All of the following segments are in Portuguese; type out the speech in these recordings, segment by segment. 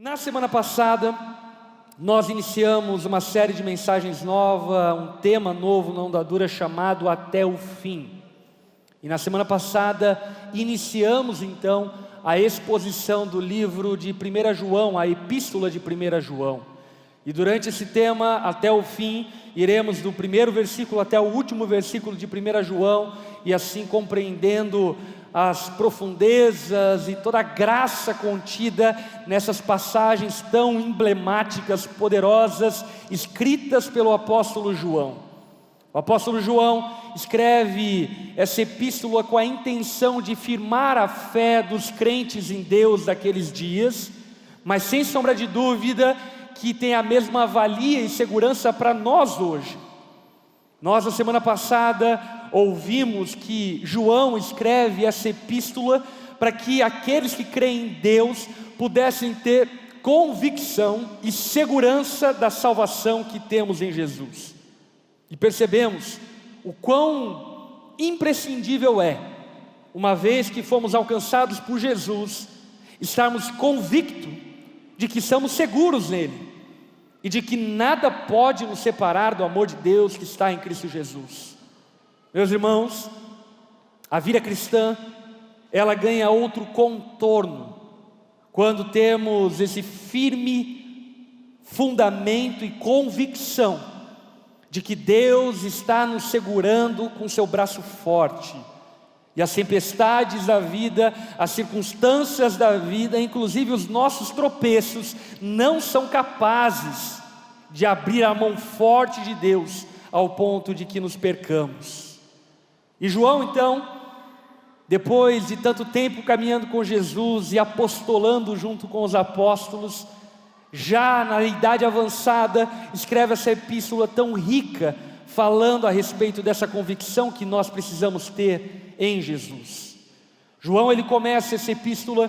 Na semana passada, nós iniciamos uma série de mensagens nova, um tema novo na Onda Dura chamado Até o Fim. E na semana passada, iniciamos então a exposição do livro de 1 João, a epístola de 1 João. E durante esse tema, até o fim, iremos do primeiro versículo até o último versículo de 1 João, e assim compreendendo as profundezas e toda a graça contida nessas passagens tão emblemáticas, poderosas, escritas pelo apóstolo João. O apóstolo João escreve essa epístola com a intenção de firmar a fé dos crentes em Deus daqueles dias, mas sem sombra de dúvida que tem a mesma valia e segurança para nós hoje. Nós, na semana passada, ouvimos que João escreve essa epístola para que aqueles que creem em Deus pudessem ter convicção e segurança da salvação que temos em Jesus. E percebemos o quão imprescindível é, uma vez que fomos alcançados por Jesus, estarmos convictos de que somos seguros nele e de que nada pode nos separar do amor de Deus que está em Cristo Jesus. Meus irmãos, a vida cristã, ela ganha outro contorno quando temos esse firme fundamento e convicção de que Deus está nos segurando com seu braço forte, e as tempestades da vida, as circunstâncias da vida, inclusive os nossos tropeços, não são capazes de abrir a mão forte de Deus ao ponto de que nos percamos. E João então, depois de tanto tempo caminhando com Jesus e apostolando junto com os apóstolos, já na idade avançada, escreve essa epístola tão rica, falando a respeito dessa convicção que nós precisamos ter em Jesus. João, ele começa essa epístola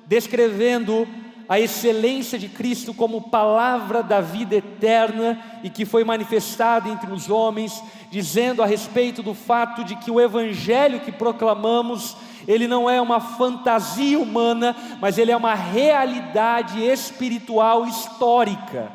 descrevendo a excelência de Cristo como palavra da vida eterna e que foi manifestada entre os homens, dizendo a respeito do fato de que o evangelho que proclamamos, ele não é uma fantasia humana, mas ele é uma realidade espiritual histórica.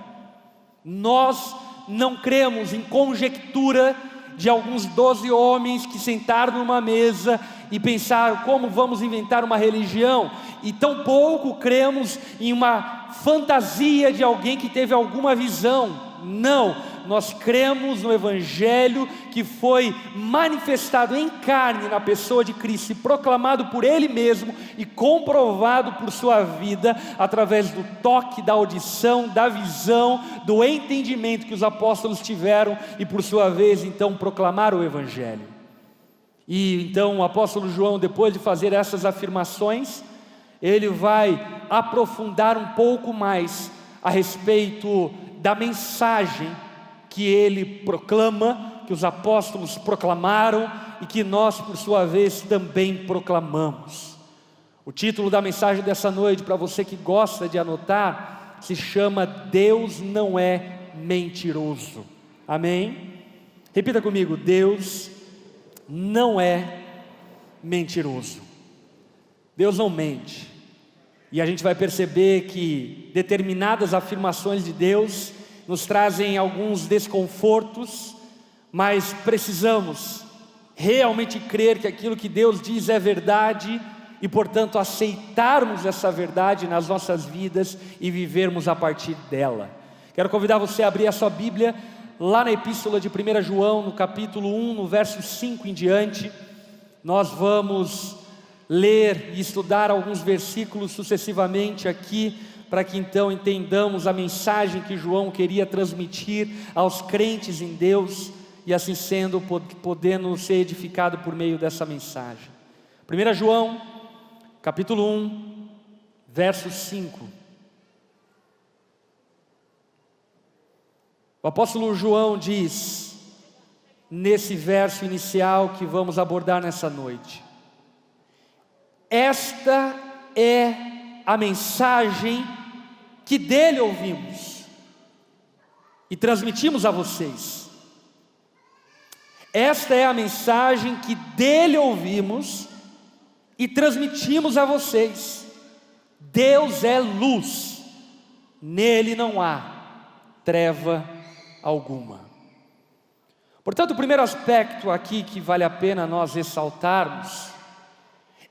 Nós não cremos em conjectura de alguns 12 homens que sentaram numa mesa e pensaram como vamos inventar uma religião, e tampouco cremos em uma fantasia de alguém que teve alguma visão. Não, nós cremos no evangelho que foi manifestado em carne na pessoa de Cristo e proclamado por Ele mesmo e comprovado por sua vida através do toque, da audição, da visão, do entendimento que os apóstolos tiveram e por sua vez então proclamaram o evangelho. E então o apóstolo João, depois de fazer essas afirmações, ele vai aprofundar um pouco mais a respeito da mensagem que ele proclama, que os apóstolos proclamaram e que nós, por sua vez, também proclamamos. O título da mensagem dessa noite, para você que gosta de anotar, se chama Deus não é mentiroso. Amém? Repita comigo: Deus não é mentiroso. Deus não mente. E a gente vai perceber que determinadas afirmações de Deus nos trazem alguns desconfortos, mas precisamos realmente crer que aquilo que Deus diz é verdade e, portanto, aceitarmos essa verdade nas nossas vidas e vivermos a partir dela. Quero convidar você a abrir a sua Bíblia lá na epístola de 1 João, no capítulo 1, no verso 5 em diante. Nós vamos ler e estudar alguns versículos sucessivamente aqui, para que então entendamos a mensagem que João queria transmitir aos crentes em Deus, e assim sendo, podendo ser edificado por meio dessa mensagem. 1 João, capítulo 1, verso 5. O apóstolo João diz, nesse verso inicial que vamos abordar nessa noite: esta é a mensagem que dele ouvimos e transmitimos a vocês. Esta é a mensagem que dele ouvimos e transmitimos a vocês. Deus é luz nele não há treva alguma. Portanto, o primeiro aspecto aqui que vale a pena nós ressaltarmos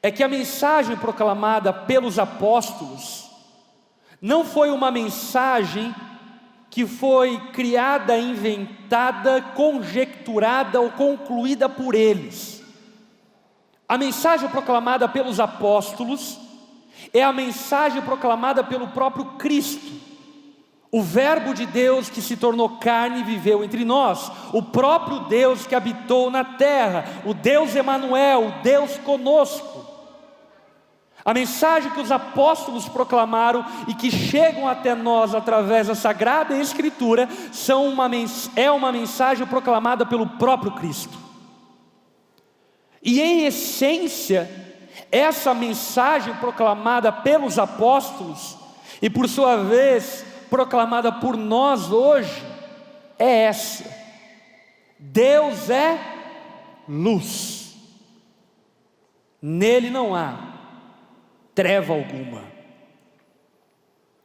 é que a mensagem proclamada pelos apóstolos não foi uma mensagem que foi criada, inventada, conjecturada ou concluída por eles. A mensagem proclamada pelos apóstolos é a mensagem proclamada pelo próprio Cristo, o Verbo de Deus que se tornou carne e viveu entre nós, o próprio Deus que habitou na terra, o Deus Emanuel, o Deus conosco. A mensagem que os apóstolos proclamaram e que chegam até nós através da Sagrada Escritura é uma mensagem proclamada pelo próprio Cristo. E em essência, essa mensagem proclamada pelos apóstolos e por sua vez proclamada por nós hoje é essa: Deus é luz, nele não há treva alguma.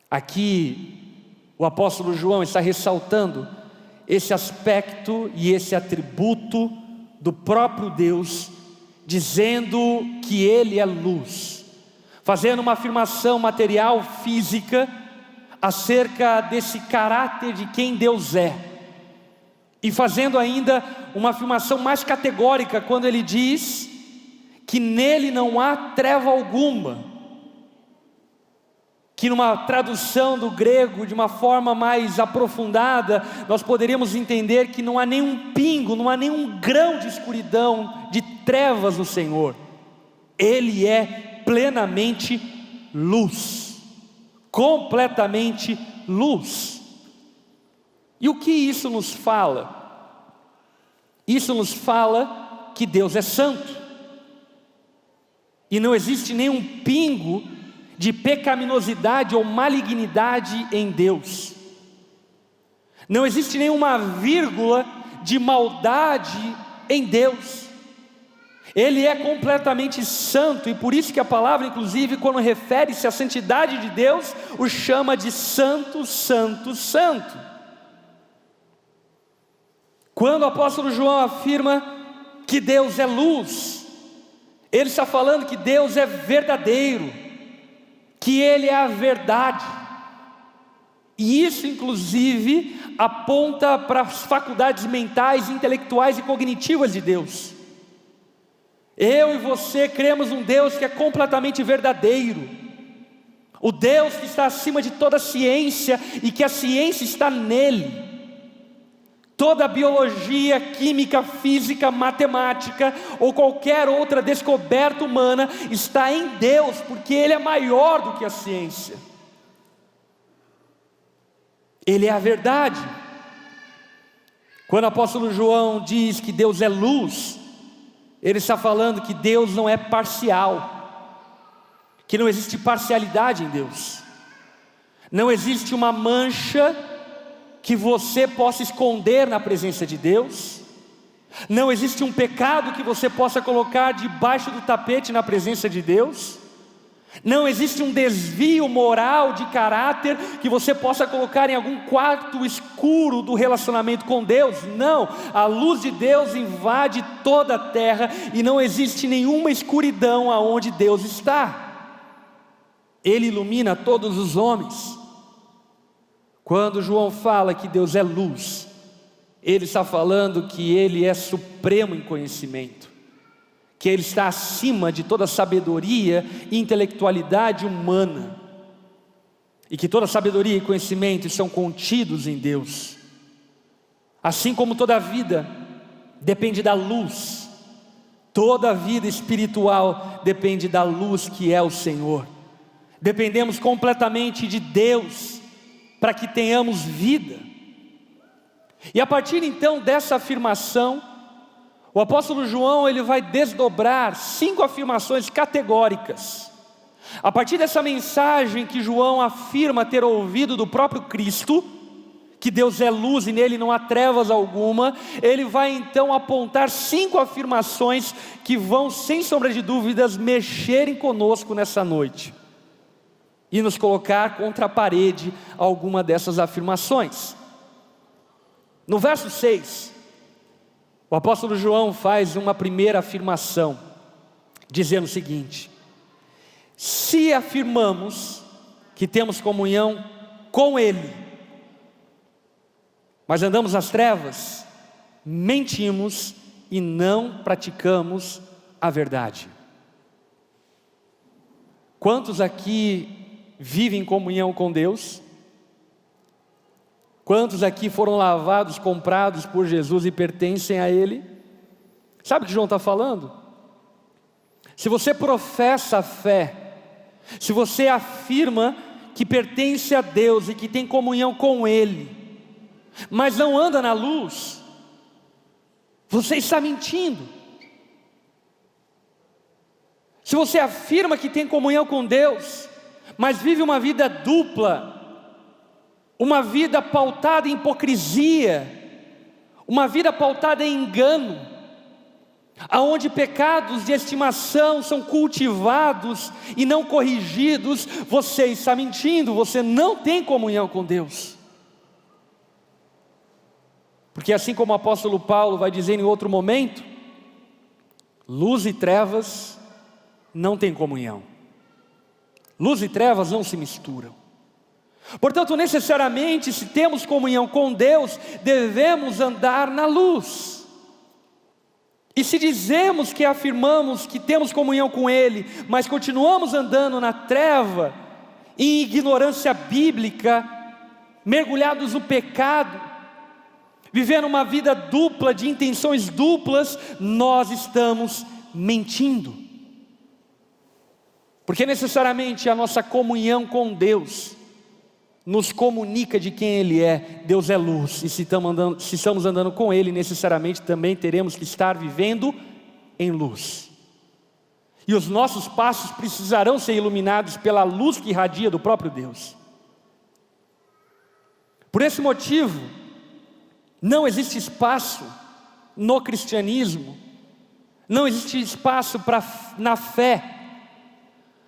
Aqui o apóstolo João está ressaltando esse aspecto e esse atributo do próprio Deus, dizendo que ele é luz, fazendo uma afirmação material, física, acerca desse caráter de quem Deus é, e fazendo ainda uma afirmação mais categórica quando ele diz que nele não há treva alguma, que numa tradução do grego de uma forma mais aprofundada, nós poderíamos entender que não há nenhum pingo, não há nenhum grão de escuridão, de trevas no Senhor. Ele é plenamente luz, completamente luz. E o que isso nos fala? Isso nos fala que Deus é santo, e não existe nenhum pingo de pecaminosidade ou malignidade em Deus. Não existe nenhuma vírgula de maldade em Deus. Ele é completamente santo, e por isso que a palavra, inclusive, quando refere-se à santidade de Deus, o chama de santo, santo, santo. Quando o apóstolo João afirma que Deus é luz, ele está falando que Deus é verdadeiro, que ele é a verdade. E isso inclusive aponta para as faculdades mentais, intelectuais e cognitivas de Deus. Eu e você cremos num Deus que é completamente verdadeiro, o Deus que está acima de toda a ciência e que a ciência está nele. Toda a biologia, química, física, matemática ou qualquer outra descoberta humana está em Deus, porque ele é maior do que a ciência. Ele é a verdade. Quando o apóstolo João diz que Deus é luz, ele está falando que Deus não é parcial, que não existe parcialidade em Deus. Não existe uma mancha que você possa esconder na presença de Deus. Não existe um pecado que você possa colocar debaixo do tapete na presença de Deus. Não existe um desvio moral de caráter que você possa colocar em algum quarto escuro do relacionamento com Deus. Não, a luz de Deus invade toda a terra e não existe nenhuma escuridão aonde Deus está. Ele ilumina todos os homens. Quando João fala que Deus é luz, ele está falando que ele é supremo em conhecimento, que ele está acima de toda sabedoria e intelectualidade humana, e que toda sabedoria e conhecimento são contidos em Deus. Assim como toda a vida depende da luz, toda a vida espiritual depende da luz que é o Senhor. Dependemos completamente de Deus para que tenhamos vida. E a partir então dessa afirmação, o apóstolo João ele vai desdobrar 5 afirmações categóricas. A partir dessa mensagem que João afirma ter ouvido do próprio Cristo, que Deus é luz e nele não há trevas alguma, ele vai então apontar 5 afirmações que vão, sem sombra de dúvidas, mexerem conosco nessa noite. e nos colocar contra a parede alguma dessas afirmações. No verso 6, o apóstolo João faz uma primeira afirmação, dizendo o seguinte: se afirmamos que temos comunhão com Ele, mas andamos nas trevas, mentimos e não praticamos a verdade. Quantos aqui vivem em comunhão com Deus? Quantos aqui foram lavados, comprados por Jesus e pertencem a Ele? Sabe o que João está falando? Se você professa a fé, se você afirma que pertence a Deus e que tem comunhão com Ele, mas não anda na luz, você está mentindo. Se você afirma que tem comunhão com Deus, mas vive uma vida dupla, uma vida pautada em hipocrisia, uma vida pautada em engano, aonde pecados de estimação são cultivados e não corrigidos, você está mentindo, você não tem comunhão com Deus. Porque assim como o apóstolo Paulo vai dizer em outro momento, luz e trevas não têm comunhão. Luz e trevas não se misturam. Portanto, necessariamente, se temos comunhão com Deus, devemos andar na luz. E se dizemos que afirmamos que temos comunhão com Ele, mas continuamos andando na treva, em ignorância bíblica, mergulhados no pecado, vivendo uma vida dupla, de intenções duplas, nós estamos mentindo. Porque necessariamente a nossa comunhão com Deus nos comunica de quem Ele é. Deus é luz, e se estamos andando com Ele, necessariamente também teremos que estar vivendo em luz. E os nossos passos precisarão ser iluminados pela luz que irradia do próprio Deus. Por esse motivo, não existe espaço no cristianismo, não existe espaço na fé,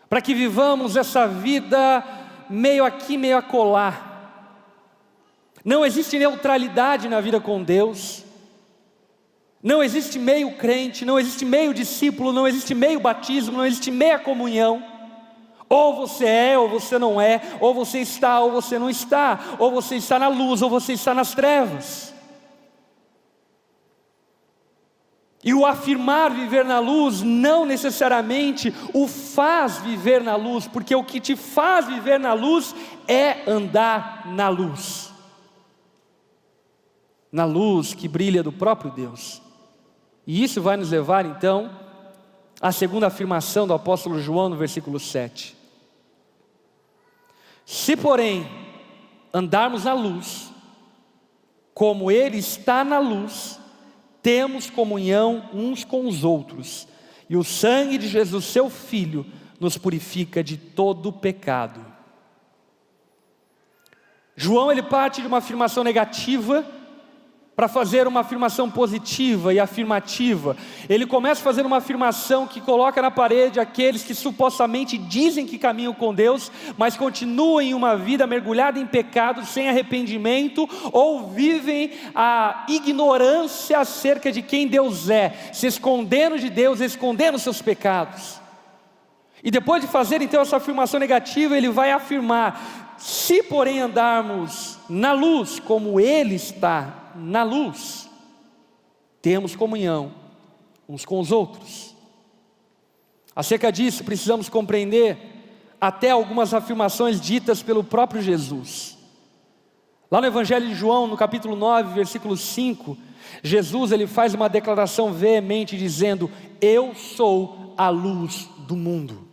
para que vivamos essa vida meio aqui, meio acolá. Não existe neutralidade na vida com Deus. Não existe meio crente, não existe meio discípulo, não existe meio batismo, não existe meia comunhão. Ou você é, ou você não é, ou você está, ou você não está, ou você está na luz, ou você está nas trevas. E o afirmar viver na luz não necessariamente o faz viver na luz, porque o que te faz viver na luz é andar na luz. Na luz que brilha do próprio Deus. E isso vai nos levar então à segunda afirmação do apóstolo João no versículo 7. Se porém andarmos na luz, como Ele está na luz, temos comunhão uns com os outros, e o sangue de Jesus, seu Filho, nos purifica de todo pecado. João, ele parte de uma afirmação negativa para fazer uma afirmação positiva e afirmativa. Ele começa fazendo uma afirmação que coloca na parede aqueles que supostamente dizem que caminham com Deus, mas continuam em uma vida mergulhada em pecado, sem arrependimento, ou vivem a ignorância acerca de quem Deus é, se escondendo de Deus, escondendo seus pecados. E depois de fazer então essa afirmação negativa, ele vai afirmar: se porém andarmos na luz, como Ele está na luz, temos comunhão uns com os outros. Acerca disso, precisamos compreender até algumas afirmações ditas pelo próprio Jesus. Lá no Evangelho de João, no capítulo 9, versículo 5, Jesus ele faz uma declaração veemente dizendo: eu sou a luz do mundo.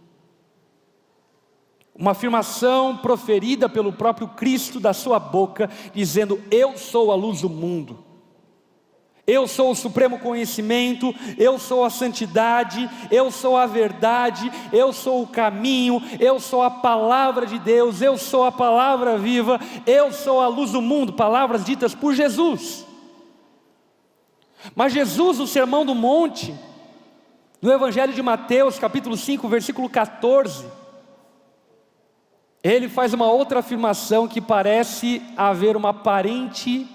Uma afirmação proferida pelo próprio Cristo da sua boca, dizendo: eu sou a luz do mundo, eu sou o supremo conhecimento, eu sou a santidade, eu sou a verdade, eu sou o caminho, eu sou a palavra de Deus, eu sou a palavra viva, eu sou a luz do mundo. Palavras ditas por Jesus. Mas Jesus, no Sermão do Monte, no Evangelho de Mateus, capítulo 5, versículo 14, ele faz uma outra afirmação que parece haver uma aparente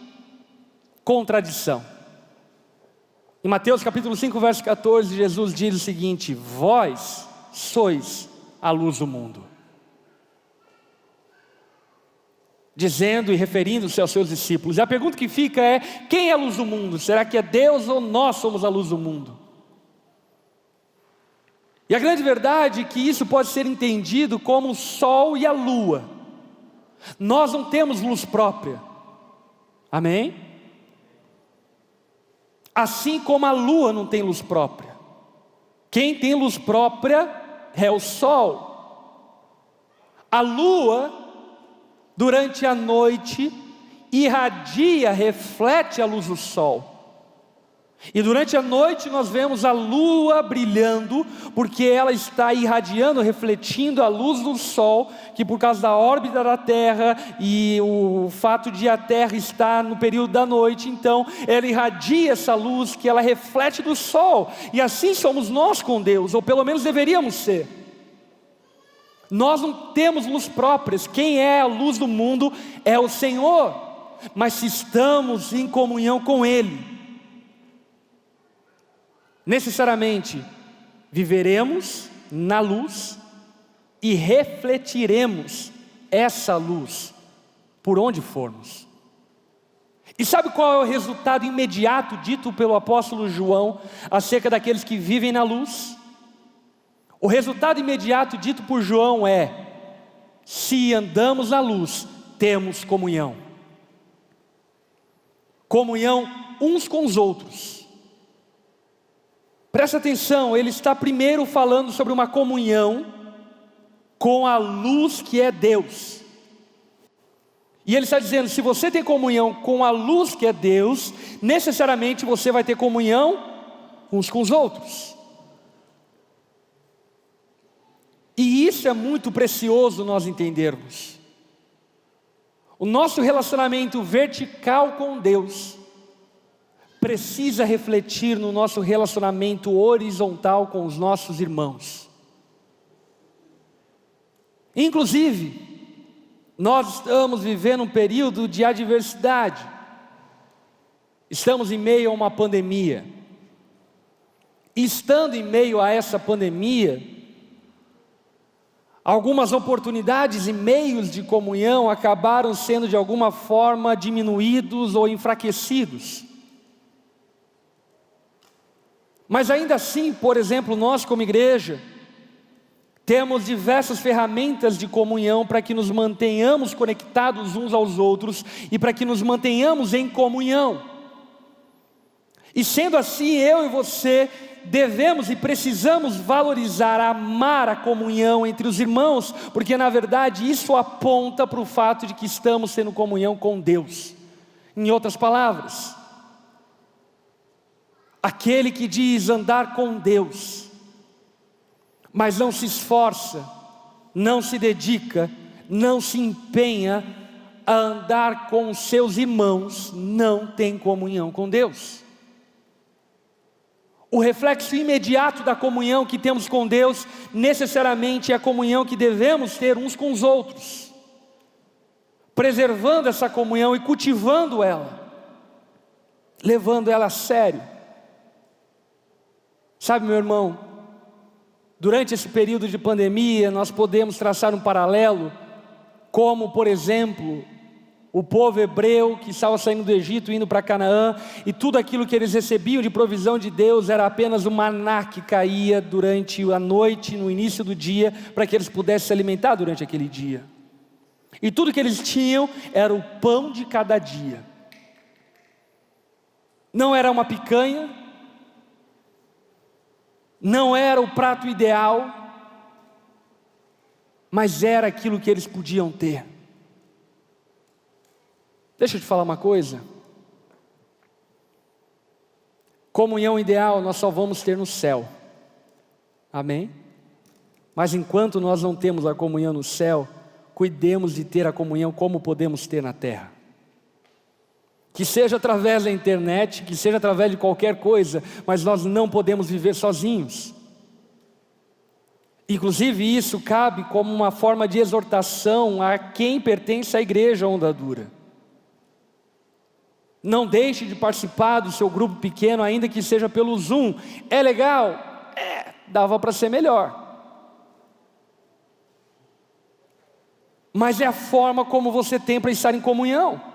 contradição. Em Mateus capítulo 5, verso 14, Jesus diz o seguinte: vós sois a luz do mundo. Dizendo e referindo-se aos seus discípulos. E a pergunta que fica é: quem é a luz do mundo? Será que é Deus ou nós somos a luz do mundo? E a grande verdade é que isso pode ser entendido como o sol e a lua. Nós não temos luz própria. Amém? Assim como a lua não tem luz própria. Quem tem luz própria é o sol. A lua, durante a noite, irradia, reflete a luz do sol. E durante a noite nós vemos a lua brilhando, porque ela está irradiando, refletindo a luz do sol, que por causa da órbita da Terra e o fato de a Terra estar no período da noite, então ela irradia essa luz que ela reflete do sol. E assim somos nós com Deus, ou pelo menos deveríamos ser. Nós não temos luz próprias. Quem é a luz do mundo é o Senhor. Mas se estamos em comunhão com Ele, necessariamente viveremos na luz e refletiremos essa luz por onde formos. E sabe qual é o resultado imediato dito pelo apóstolo João acerca daqueles que vivem na luz? O resultado imediato dito por João é: se andamos na luz, temos comunhão. Comunhão uns com os outros. Presta atenção, ele está primeiro falando sobre uma comunhão com a luz que é Deus. E ele está dizendo: se você tem comunhão com a luz que é Deus, necessariamente você vai ter comunhão uns com os outros. E isso é muito precioso nós entendermos. O nosso relacionamento vertical com Deus precisa refletir no nosso relacionamento horizontal com os nossos irmãos. Inclusive, nós estamos vivendo um período de adversidade. Estamos em meio a uma pandemia. E estando em meio a essa pandemia, algumas oportunidades e meios de comunhão acabaram sendo de alguma forma diminuídos ou enfraquecidos. Mas ainda assim, por exemplo, nós como igreja, temos diversas ferramentas de comunhão para que nos mantenhamos conectados uns aos outros e para que nos mantenhamos em comunhão. E sendo assim, eu e você devemos e precisamos valorizar, amar a comunhão entre os irmãos, porque na verdade isso aponta para o fato de que estamos tendo comunhão com Deus. Em outras palavras, aquele que diz andar com Deus, mas não se esforça, não se dedica, não se empenha a andar com os seus irmãos, não tem comunhão com Deus. O reflexo imediato da comunhão que temos com Deus, necessariamente é a comunhão que devemos ter uns com os outros, preservando essa comunhão e cultivando ela, levando ela a sério. Sabe, meu irmão, durante esse período de pandemia, nós podemos traçar um paralelo, como por exemplo, o povo hebreu que estava saindo do Egito, indo para Canaã, e tudo aquilo que eles recebiam de provisão de Deus era apenas o maná que caía durante a noite, no início do dia, para que eles pudessem se alimentar durante aquele dia. E tudo que eles tinham era o pão de cada dia. Não era uma picanha, não era o prato ideal, mas era aquilo que eles podiam ter. Deixa eu te falar uma coisa. Comunhão ideal nós só vamos ter no céu. Amém? Mas enquanto nós não temos a comunhão no céu, cuidemos de ter a comunhão como podemos ter na terra. Que seja através da internet, que seja através de qualquer coisa, mas nós não podemos viver sozinhos. Inclusive isso cabe como uma forma de exortação a quem pertence à igreja Onda Dura. Não deixe de participar do seu grupo pequeno, ainda que seja pelo Zoom. É legal? Dava para ser melhor. Mas é a forma como você tem para estar em comunhão.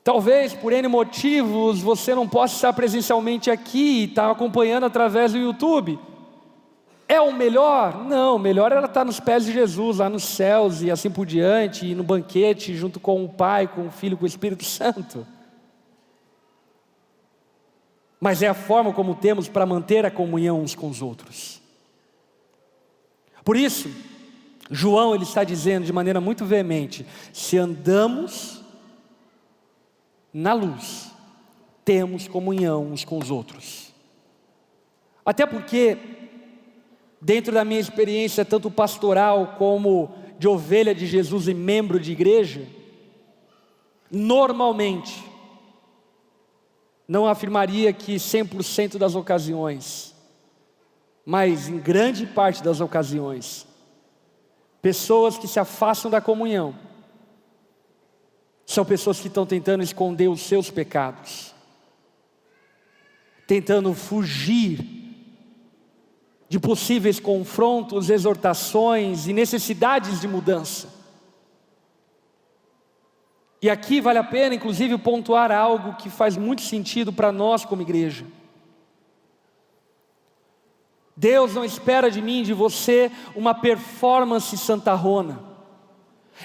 Talvez por N motivos você não possa estar presencialmente aqui e estar acompanhando através do YouTube. É o melhor? Não, o melhor era estar nos pés de Jesus, lá nos céus e assim por diante, e no banquete junto com o Pai, com o Filho, com o Espírito Santo. Mas é a forma como temos para manter a comunhão uns com os outros. Por isso, João ele está dizendo de maneira muito veemente: se andamos na luz, temos comunhão uns com os outros. Até porque, dentro da minha experiência, tanto pastoral como de ovelha de Jesus e membro de igreja, normalmente, não afirmaria que 100% das ocasiões, mas em grande parte das ocasiões, pessoas que se afastam da comunhão, são pessoas que estão tentando esconder os seus pecados, tentando fugir de possíveis confrontos, exortações e necessidades de mudança. E aqui vale a pena, inclusive, pontuar algo que faz muito sentido para nós como igreja. Deus não espera de mim, de você, uma performance santarrona.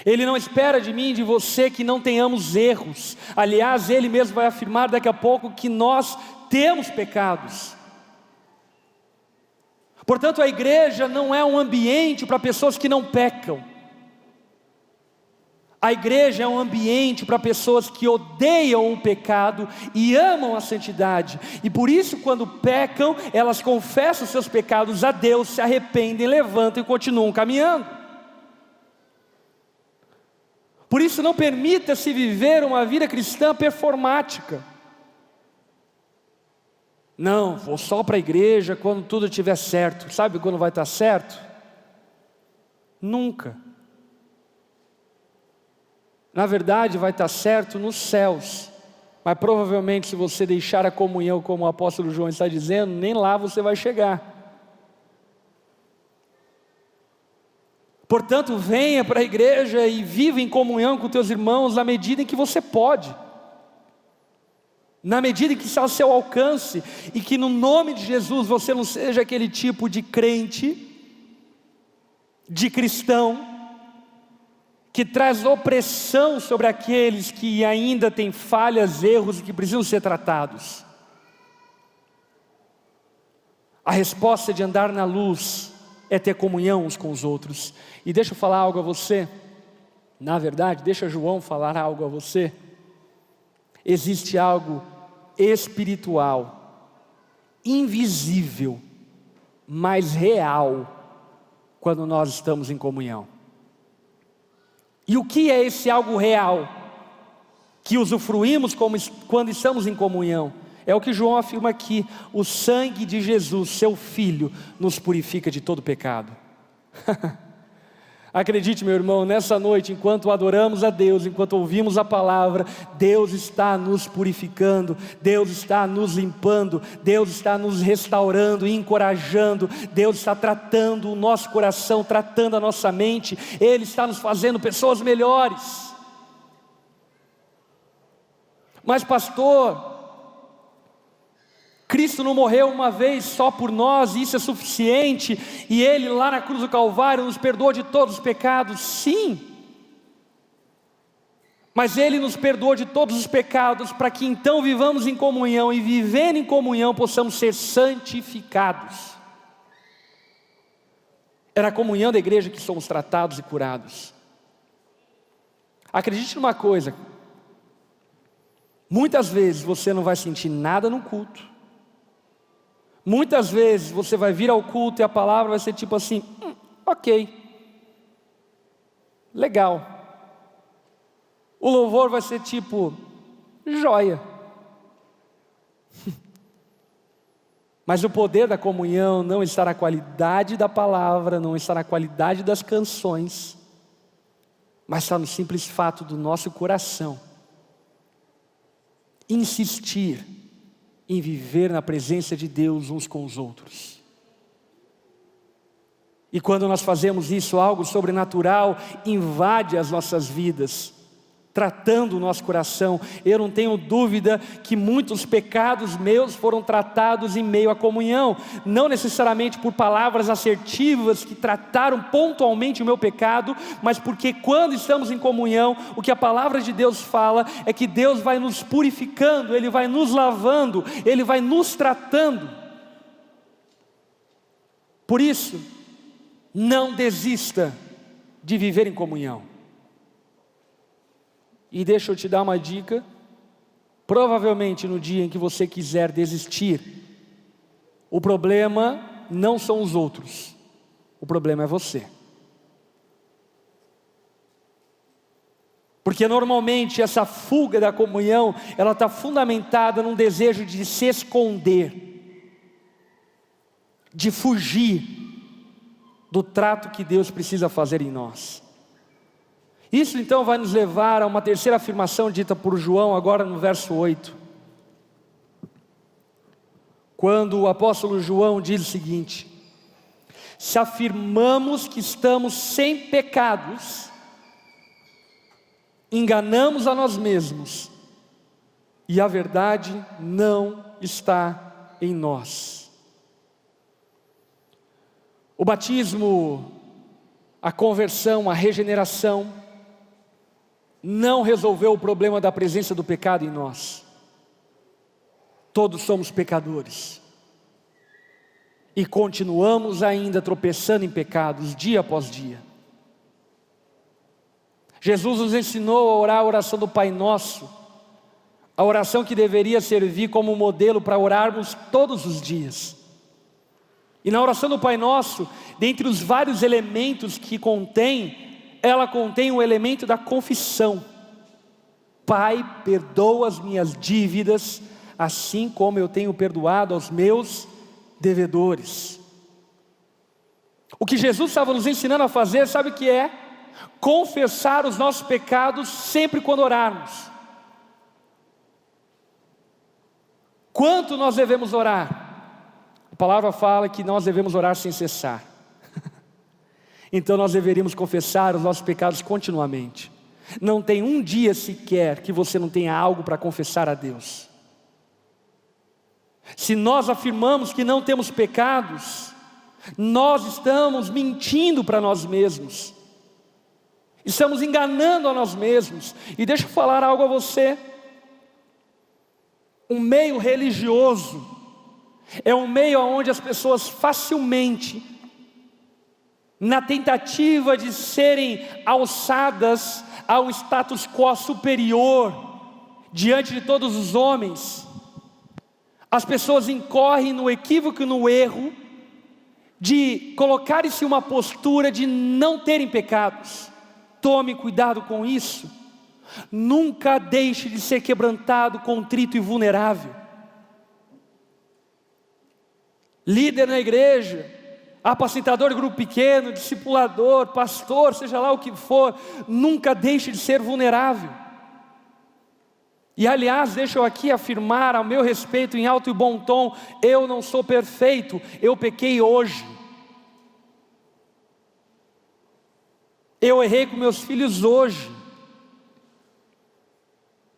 Ele não espera de mim, de você, que não tenhamos erros. Aliás, Ele mesmo vai afirmar daqui a pouco que nós temos pecados. Portanto, a igreja não é um ambiente para pessoas que não pecam. A igreja é um ambiente para pessoas que odeiam o pecado e amam a santidade. E por isso, quando pecam, elas confessam seus pecados a Deus, se arrependem, levantam e continuam caminhando. Por isso, não permita-se viver uma vida cristã performática. Não, vou só para a igreja quando tudo estiver certo. Sabe quando vai estar certo? Nunca. Na verdade, vai estar certo nos céus. Mas provavelmente, se você deixar a comunhão, como o apóstolo João está dizendo, nem lá você vai chegar. Portanto, venha para a igreja e viva em comunhão com teus irmãos na medida em que você pode. Na medida em que está ao seu alcance. E que no nome de Jesus você não seja aquele tipo de crente, de cristão, que traz opressão sobre aqueles que ainda têm falhas, erros e que precisam ser tratados. A resposta de andar na luz é ter comunhão uns com os outros. E deixa eu falar algo a você. Na verdade, deixa João falar algo a você. Existe algo espiritual, invisível, mas real, quando nós estamos em comunhão. E o que é esse algo real, que usufruímos quando estamos em comunhão? É o que João afirma aqui: o sangue de Jesus, seu Filho, nos purifica de todo pecado. Acredite, meu irmão, nessa noite, enquanto adoramos a Deus, enquanto ouvimos a palavra, Deus está nos purificando, Deus está nos limpando, Deus está nos restaurando e encorajando, Deus está tratando o nosso coração, tratando a nossa mente, Ele está nos fazendo pessoas melhores. Mas pastor, Cristo não morreu uma vez só por nós, e isso é suficiente, e Ele lá na cruz do Calvário nos perdoou de todos os pecados. Sim, mas Ele nos perdoou de todos os pecados para que então vivamos em comunhão, e vivendo em comunhão possamos ser santificados. É na comunhão da igreja que somos tratados e curados. Acredite numa coisa: muitas vezes você não vai sentir nada no culto. Muitas vezes você vai vir ao culto e a palavra vai ser tipo assim: ok, legal. O louvor vai ser tipo: joia. Mas o poder da comunhão não está na qualidade da palavra, não está na qualidade das canções, mas está no simples fato do nosso coração insistir em viver na presença de Deus uns com os outros. E quando nós fazemos isso, algo sobrenatural invade as nossas vidas, tratando o nosso coração. Eu não tenho dúvida que muitos pecados meus foram tratados em meio à comunhão, não necessariamente por palavras assertivas que trataram pontualmente o meu pecado, mas porque quando estamos em comunhão, o que a palavra de Deus fala é que Deus vai nos purificando, Ele vai nos lavando, Ele vai nos tratando. Por isso, não desista de viver em comunhão. E deixa eu te dar uma dica, provavelmente no dia em que você quiser desistir, o problema não são os outros, o problema é você. Porque normalmente essa fuga da comunhão, ela está fundamentada num desejo de se esconder, de fugir do trato que Deus precisa fazer em nós. Isso então vai nos levar a uma terceira afirmação dita por João, agora no verso 8. Quando o apóstolo João diz o seguinte: se afirmamos que estamos sem pecados, enganamos a nós mesmos, e a verdade não está em nós. O batismo, a conversão, a regeneração, não resolveu o problema da presença do pecado em nós. Todos somos pecadores e continuamos ainda tropeçando em pecados dia após dia. Jesus nos ensinou a orar a oração do Pai Nosso, a oração que deveria servir como modelo para orarmos todos os dias. E na oração do Pai Nosso, dentre os vários elementos que ela contém o elemento da confissão. Pai, perdoa as minhas dívidas, assim como eu tenho perdoado aos meus devedores. O que Jesus estava nos ensinando a fazer, sabe o que é? Confessar os nossos pecados sempre quando orarmos. Quanto nós devemos orar? A palavra fala que nós devemos orar sem cessar. Então nós deveríamos confessar os nossos pecados continuamente. Não tem um dia sequer que você não tenha algo para confessar a Deus. Se nós afirmamos que não temos pecados, nós estamos mentindo para nós mesmos. Estamos enganando a nós mesmos. E deixa eu falar algo a você. Um meio religioso é um meio onde as pessoas facilmente, na tentativa de serem alçadas a um status quo superior diante de todos os homens, as pessoas incorrem no equívoco e no erro de colocarem-se em uma postura de não terem pecados. Tome cuidado com isso. Nunca deixe de ser quebrantado, contrito e vulnerável. Líder na igreja, apacentador de grupo pequeno, discipulador, pastor, seja lá o que for, nunca deixe de ser vulnerável. E aliás, deixa eu aqui afirmar ao meu respeito em alto e bom tom: eu não sou perfeito, eu pequei hoje. Eu errei com meus filhos hoje.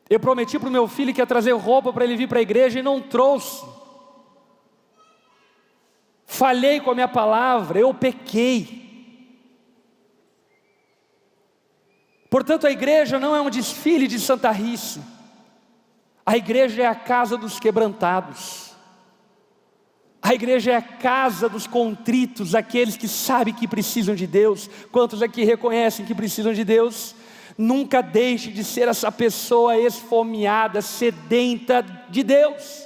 Eu prometi para o meu filho que ia trazer roupa para ele vir para a igreja e não trouxe. Falhei com a minha palavra, eu pequei. Portanto, a igreja não é um desfile de santarrice. A igreja é a casa dos quebrantados. A igreja é a casa dos contritos, aqueles que sabem que precisam de Deus. Quantos aqui reconhecem que precisam de Deus? Nunca deixe de ser essa pessoa esfomeada, sedenta de Deus.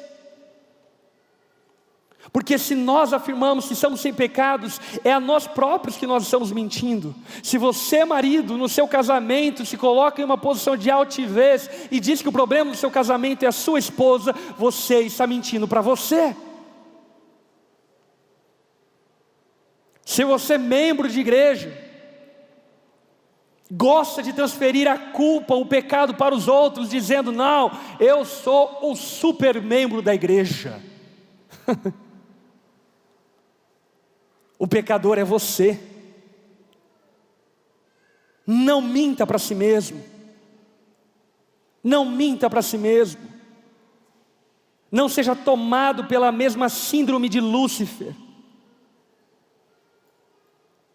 Porque se nós afirmamos que estamos sem pecados, é a nós próprios que nós estamos mentindo. Se você, marido, no seu casamento se coloca em uma posição de altivez e diz que o problema do seu casamento é a sua esposa, você está mentindo para você. Se você é membro de igreja, gosta de transferir a culpa, o pecado para os outros, dizendo: não, eu sou o super membro da igreja. O pecador é você. Não minta para si mesmo. Não minta para si mesmo. Não seja tomado pela mesma síndrome de Lúcifer.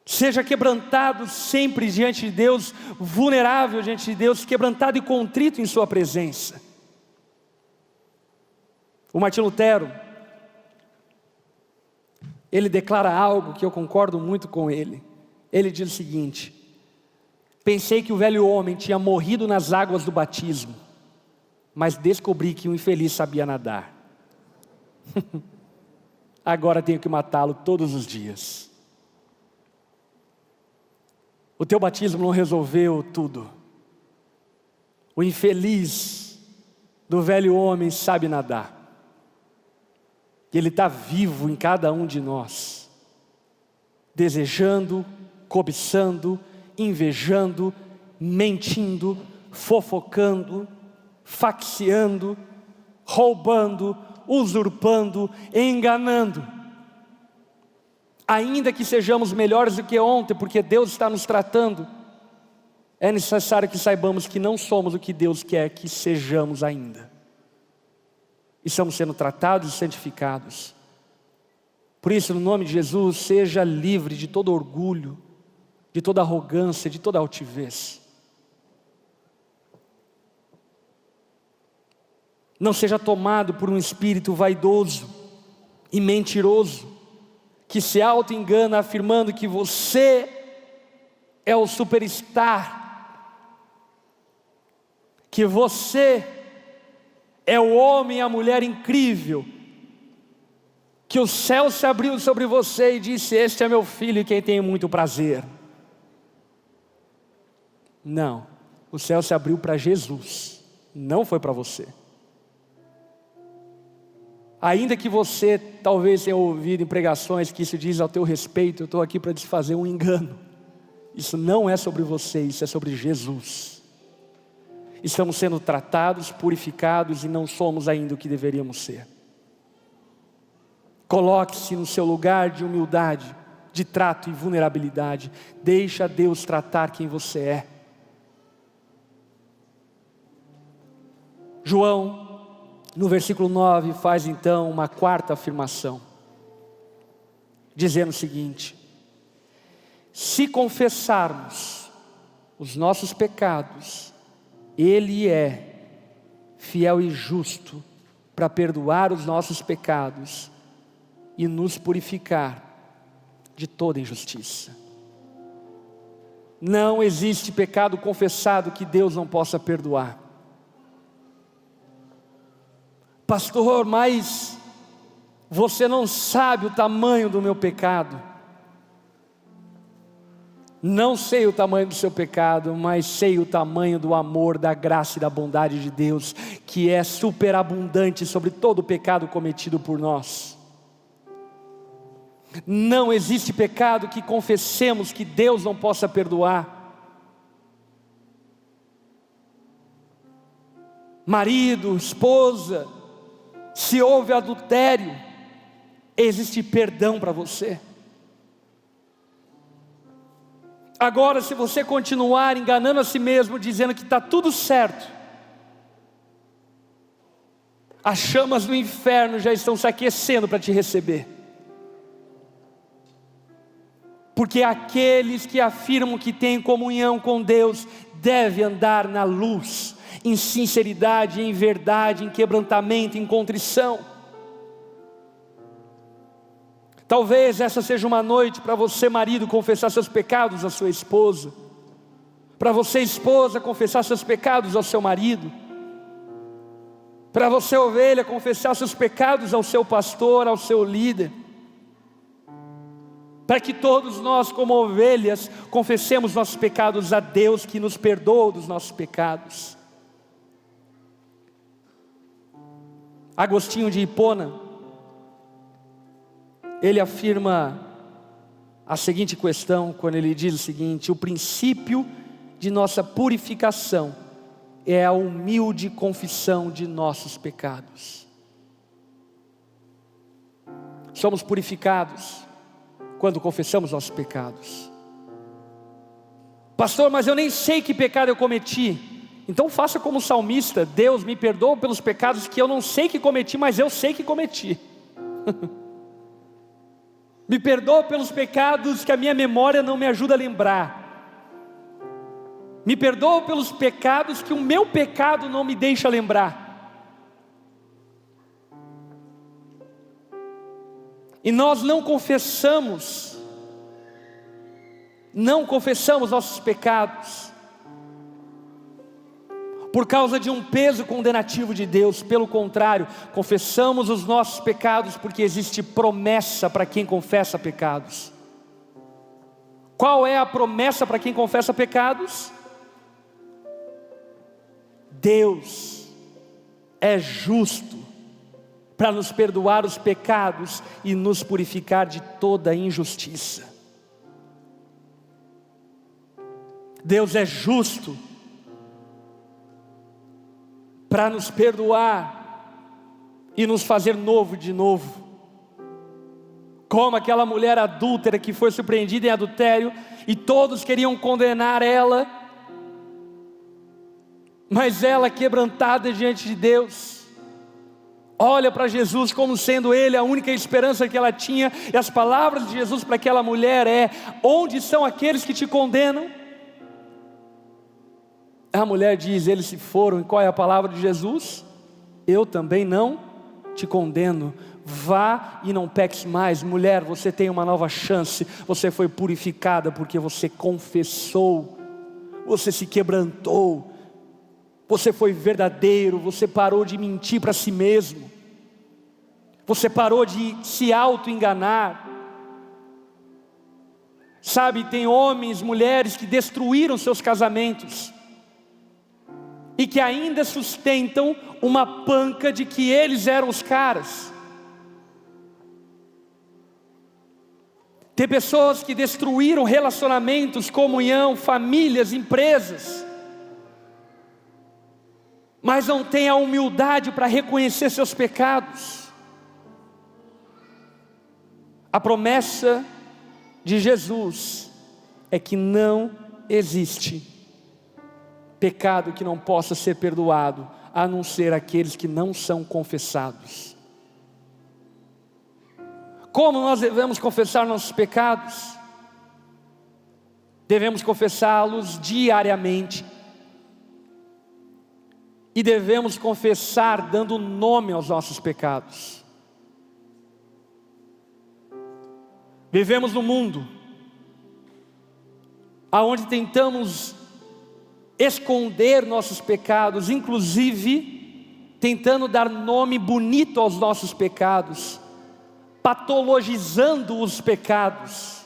Seja quebrantado sempre diante de Deus, vulnerável diante de Deus, quebrantado e contrito em sua presença. O Martinho Lutero, ele declara algo que eu concordo muito com ele. Ele diz o seguinte: pensei que o velho homem tinha morrido nas águas do batismo, mas descobri que o infeliz sabia nadar. Agora tenho que matá-lo todos os dias. O teu batismo não resolveu tudo. O infeliz do velho homem sabe nadar. Ele está vivo em cada um de nós, desejando, cobiçando, invejando, mentindo, fofocando, facciando, roubando, usurpando, enganando. Ainda que sejamos melhores do que ontem, porque Deus está nos tratando, é necessário que saibamos que não somos o que Deus quer que sejamos ainda. Estamos sendo tratados e santificados. Por isso, no nome de Jesus, seja livre de todo orgulho, de toda arrogância, de toda altivez. Não seja tomado por um espírito vaidoso e mentiroso, que se auto-engana afirmando que você é o superstar, que você é o homem e a mulher incrível, que o céu se abriu sobre você e disse: este é meu filho em quem tenho muito prazer. Não, o céu se abriu para Jesus, não foi para você. Ainda que você talvez tenha ouvido em pregações que isso diz ao teu respeito, eu estou aqui para desfazer um engano. Isso não é sobre você, isso é sobre Jesus. Estamos sendo tratados, purificados e não somos ainda o que deveríamos ser. Coloque-se no seu lugar de humildade, de trato e vulnerabilidade. Deixa Deus tratar quem você é. João, no versículo 9, faz então uma quarta afirmação, dizendo o seguinte: se confessarmos os nossos pecados, Ele é fiel e justo para perdoar os nossos pecados e nos purificar de toda injustiça. Não existe pecado confessado que Deus não possa perdoar. Pastor, mas você não sabe o tamanho do meu pecado. Não sei o tamanho do seu pecado, mas sei o tamanho do amor, da graça e da bondade de Deus, que é superabundante sobre todo o pecado cometido por nós. Não existe pecado que confessemos que Deus não possa perdoar. Marido, esposa, se houve adultério, existe perdão para você. Agora, se você continuar enganando a si mesmo, dizendo que está tudo certo, as chamas do inferno já estão se aquecendo para te receber. Porque aqueles que afirmam que têm comunhão com Deus devem andar na luz, em sinceridade, em verdade, em quebrantamento, em contrição. Talvez essa seja uma noite para você, marido, confessar seus pecados à sua esposa, para você, esposa, confessar seus pecados ao seu marido, para você, ovelha, confessar seus pecados ao seu pastor, ao seu líder, para que todos nós, como ovelhas, confessemos nossos pecados a Deus, que nos perdoa dos nossos pecados. Agostinho de Hipona, ele afirma a seguinte questão, quando ele diz o seguinte: o princípio de nossa purificação é a humilde confissão de nossos pecados. Somos purificados quando confessamos nossos pecados. Pastor, mas eu nem sei que pecado eu cometi. Então faça como o salmista: Deus, me perdoa pelos pecados que eu não sei que cometi, mas eu sei que cometi. Me perdoa pelos pecados que a minha memória não me ajuda a lembrar. Me perdoa pelos pecados que o meu pecado não me deixa lembrar. E nós não confessamos nossos pecados por causa de um peso condenativo de Deus. Pelo contrário, confessamos os nossos pecados porque existe promessa para quem confessa pecados. Qual é a promessa para quem confessa pecados? Deus é justo para nos perdoar os pecados e nos purificar de toda injustiça. Deus é justo para nos perdoar e nos fazer novo de novo. Como aquela mulher adúltera que foi surpreendida em adultério e todos queriam condenar ela, mas ela, quebrantada diante de Deus, olha para Jesus como sendo Ele a única esperança que ela tinha. E as palavras de Jesus para aquela mulher é: onde estão aqueles que te condenam? A mulher diz: eles se foram. E qual é a palavra de Jesus? Eu também não te condeno. Vá e não peques mais. Mulher, você tem uma nova chance. Você foi purificada porque você confessou, você se quebrantou, você foi verdadeiro, você parou de mentir para si mesmo, você parou de se auto-enganar. Sabe, tem homens, mulheres que destruíram seus casamentos e que ainda sustentam uma panca de que eles eram os caras. Tem pessoas que destruíram relacionamentos, comunhão, famílias, empresas, mas não têm a humildade para reconhecer seus pecados. A promessa de Jesus é que não existe pecado que não possa ser perdoado, a não ser aqueles que não são confessados. Como nós devemos confessar nossos pecados? Devemos confessá-los diariamente. E devemos confessar dando nome aos nossos pecados. Vivemos num mundo onde tentamos esconder nossos pecados, inclusive tentando dar nome bonito aos nossos pecados, patologizando os pecados.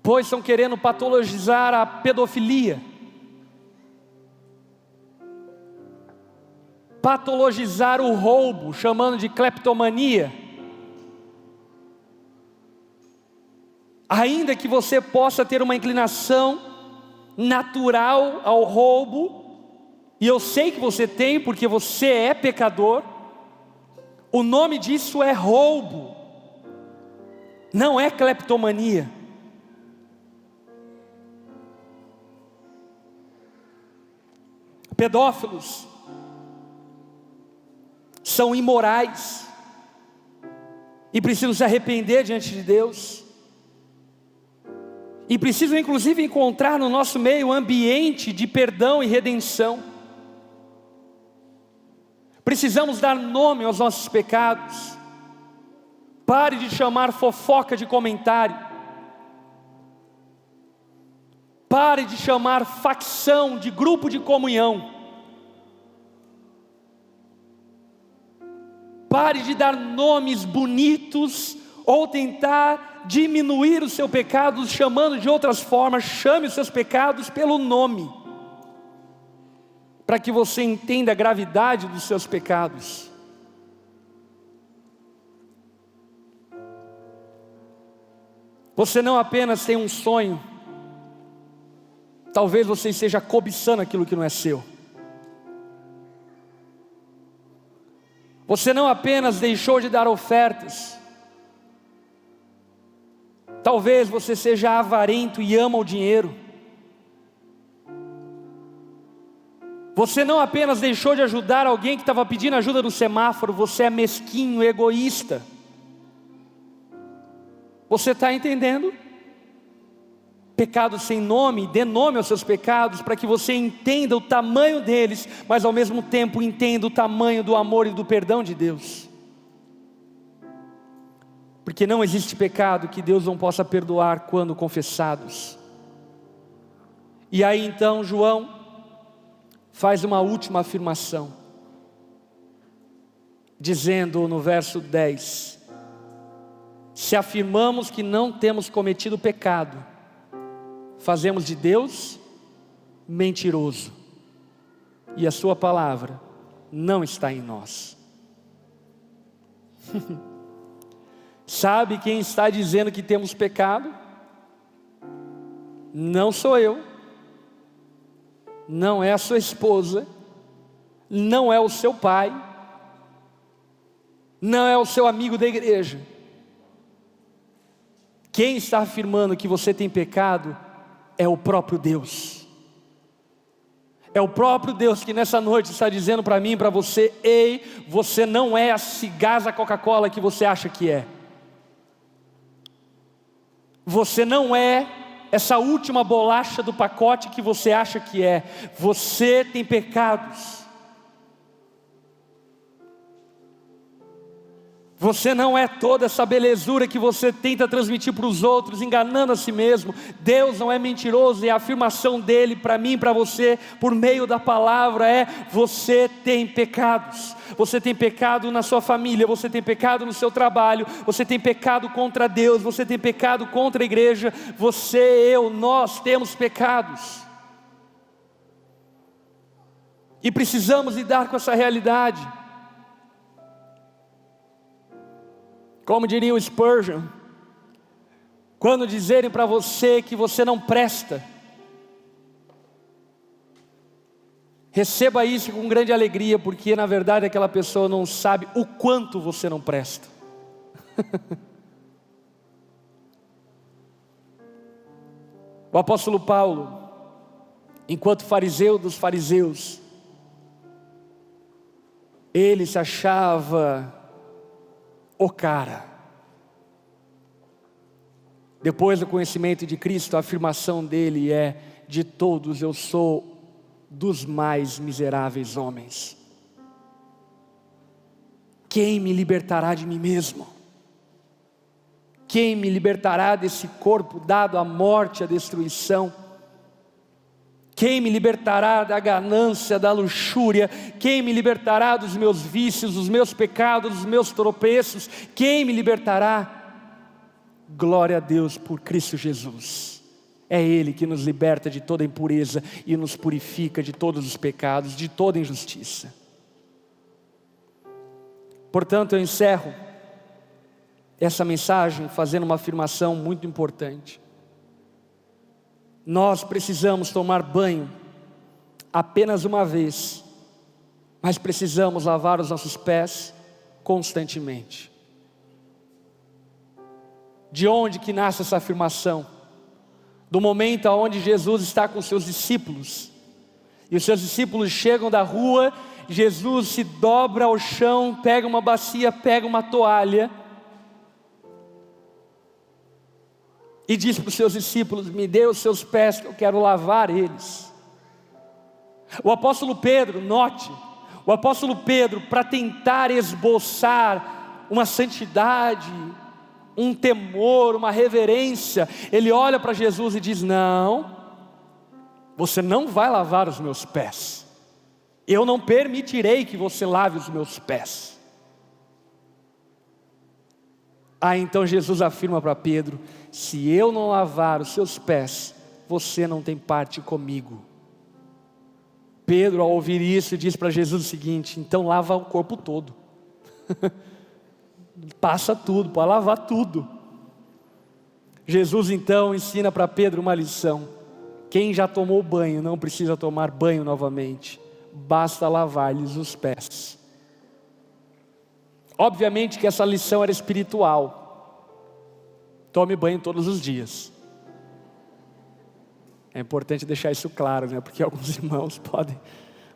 Pois estão querendo patologizar a pedofilia, patologizar o roubo, chamando de cleptomania. Ainda que você possa ter uma inclinação natural ao roubo, e eu sei que você tem, porque você é pecador, o nome disso é roubo, não é cleptomania. Pedófilos são imorais e precisam se arrepender diante de Deus, e precisam inclusive encontrar no nosso meio um ambiente de perdão e redenção. Precisamos dar nome aos nossos pecados. Pare de chamar fofoca de comentário. Pare de chamar facção de grupo de comunhão. Pare de dar nomes bonitos ou tentar diminuir o seu pecado chamando de outras formas. Chame os seus pecados pelo nome, para que você entenda a gravidade dos seus pecados. Você não apenas tem um sonho, talvez você esteja cobiçando aquilo que não é seu. Você não apenas deixou de dar ofertas, talvez você seja avarento e ama o dinheiro. Você não apenas deixou de ajudar alguém que estava pedindo ajuda no semáforo, você é mesquinho, egoísta. Você está entendendo? Pecados sem nome, dê nome aos seus pecados, para que você entenda o tamanho deles, mas ao mesmo tempo entenda o tamanho do amor e do perdão de Deus. Porque não existe pecado que Deus não possa perdoar quando confessados. E aí então João faz uma última afirmação, dizendo no verso 10: se afirmamos que não temos cometido pecado, fazemos de Deus mentiroso, e a sua palavra não está em nós. Sabe quem está dizendo que temos pecado? Não sou eu, não é a sua esposa, não é o seu pai, não é o seu amigo da igreja. Quem está afirmando que você tem pecado é o próprio Deus. É o próprio Deus que nessa noite está dizendo para mim e para você: ei, você não é a cigasa Coca-Cola que você acha que é. Você não é essa última bolacha do pacote que você acha que é. Você tem pecados. Você não é toda essa belezura que você tenta transmitir para os outros, enganando a si mesmo. Deus não é mentiroso, e a afirmação dele para mim e para você, por meio da palavra, é: você tem pecados. Você tem pecado na sua família, você tem pecado no seu trabalho, você tem pecado contra Deus, você tem pecado contra a igreja. Você, eu, nós temos pecados. E precisamos lidar com essa realidade. Como diria o Spurgeon, quando dizerem para você que você não presta, receba isso com grande alegria, porque na verdade aquela pessoa não sabe o quanto você não presta. O apóstolo Paulo, enquanto fariseu dos fariseus, ele se achava o cara. Depois do conhecimento de Cristo, a afirmação dele é: de todos eu sou dos mais miseráveis homens. Quem me libertará de mim mesmo? Quem me libertará desse corpo dado à morte, à destruição? Quem me libertará da ganância, da luxúria? Quem me libertará dos meus vícios, dos meus pecados, dos meus tropeços? Quem me libertará? Glória a Deus por Cristo Jesus. É Ele que nos liberta de toda impureza e nos purifica de todos os pecados, de toda injustiça. Portanto, eu encerro essa mensagem fazendo uma afirmação muito importante. Nós precisamos tomar banho apenas uma vez, mas precisamos lavar os nossos pés constantemente. De onde que nasce essa afirmação? Do momento onde Jesus está com seus discípulos, e os seus discípulos chegam da rua, Jesus se dobra ao chão, pega uma bacia, pega uma toalha, e diz para os seus discípulos: me dê os seus pés que eu quero lavar eles. O apóstolo Pedro, note, o apóstolo Pedro, para tentar esboçar uma santidade, um temor, uma reverência, ele olha para Jesus e diz: não, você não vai lavar os meus pés, eu não permitirei que você lave os meus pés. Aí então Jesus afirma para Pedro: se eu não lavar os seus pés, você não tem parte comigo. Pedro, ao ouvir isso, diz para Jesus o seguinte: então lava o corpo todo. Passa tudo, pode lavar tudo. Jesus então ensina para Pedro uma lição: quem já tomou banho não precisa tomar banho novamente, basta lavar-lhes os pés. Obviamente que essa lição era espiritual. Tome banho todos os dias. É importante deixar isso claro, né? Porque alguns irmãos podem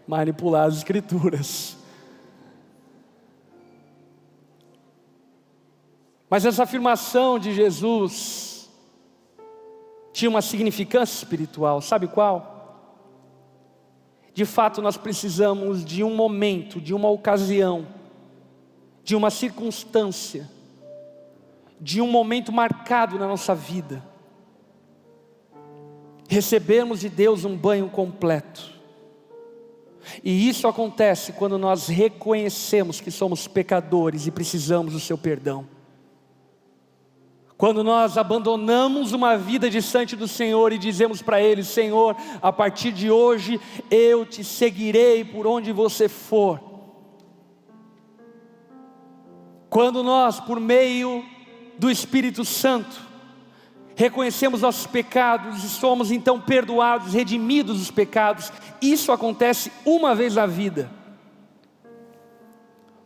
manipular as escrituras. Mas essa afirmação de Jesus tinha uma significância espiritual, sabe qual? De fato, nós precisamos de um momento, de uma ocasião, de uma circunstância, de um momento marcado na nossa vida, recebermos de Deus um banho completo. E isso acontece quando nós reconhecemos que somos pecadores e precisamos do seu perdão. Quando nós abandonamos uma vida distante do Senhor e dizemos para Ele: Senhor, a partir de hoje eu te seguirei por onde você for. Quando nós, por meio do Espírito Santo, reconhecemos nossos pecados e somos então perdoados, redimidos dos pecados, isso acontece uma vez na vida.